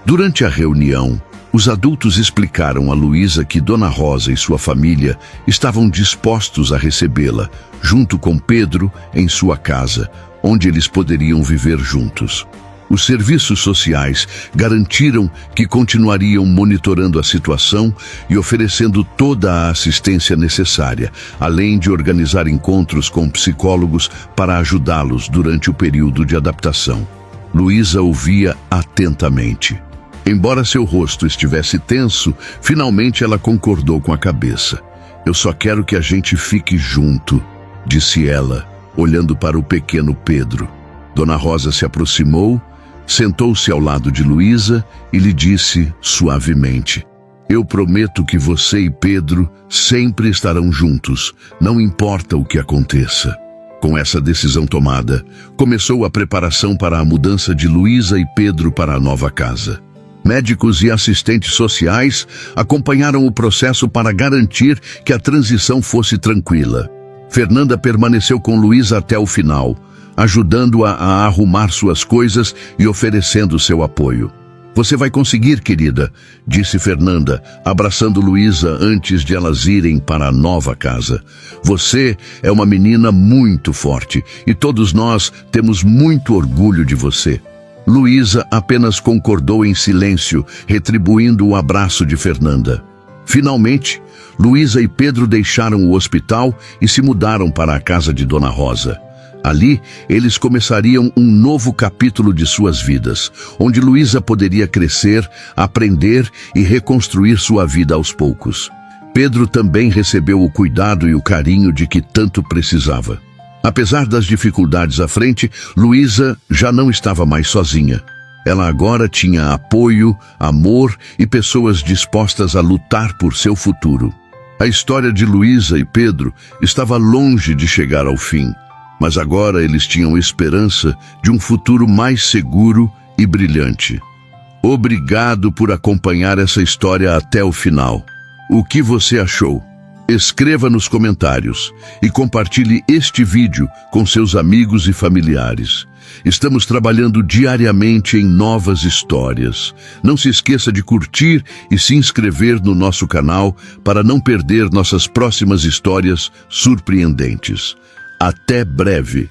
Speaker 1: Durante a reunião, os adultos explicaram a Luísa que Dona Rosa e sua família estavam dispostos a recebê-la, junto com Pedro, em sua casa, onde eles poderiam viver juntos. Os serviços sociais garantiram que continuariam monitorando a situação e oferecendo toda a assistência necessária, além de organizar encontros com psicólogos para ajudá-los durante o período de adaptação. Luísa ouvia atentamente. Embora seu rosto estivesse tenso, finalmente ela concordou com a cabeça. Eu só quero que a gente fique junto, disse ela, olhando para o pequeno Pedro. Dona Rosa se aproximou, sentou-se ao lado de Luísa e lhe disse suavemente: eu prometo que você e Pedro sempre estarão juntos, não importa o que aconteça. Com essa decisão tomada, começou a preparação para a mudança de Luísa e Pedro para a nova casa. Médicos e assistentes sociais acompanharam o processo para garantir que a transição fosse tranquila. Fernanda permaneceu com Luísa até o final, ajudando-a a arrumar suas coisas e oferecendo seu apoio. Você vai conseguir, querida, disse Fernanda, abraçando Luísa antes de elas irem para a nova casa. Você é uma menina muito forte e todos nós temos muito orgulho de você. Luísa apenas concordou em silêncio, retribuindo o abraço de Fernanda. Finalmente, Luísa e Pedro deixaram o hospital e se mudaram para a casa de Dona Rosa. Ali, eles começariam um novo capítulo de suas vidas, onde Luísa poderia crescer, aprender e reconstruir sua vida aos poucos. Pedro também recebeu o cuidado e o carinho de que tanto precisava. Apesar das dificuldades à frente, Luísa já não estava mais sozinha. Ela agora tinha apoio, amor e pessoas dispostas a lutar por seu futuro. A história de Luísa e Pedro estava longe de chegar ao fim, mas agora eles tinham esperança de um futuro mais seguro e brilhante. Obrigado por acompanhar essa história até o final. O que você achou? Escreva nos comentários e compartilhe este vídeo com seus amigos e familiares. Estamos trabalhando diariamente em novas histórias. Não se esqueça de curtir e se inscrever no nosso canal para não perder nossas próximas histórias surpreendentes. Até breve!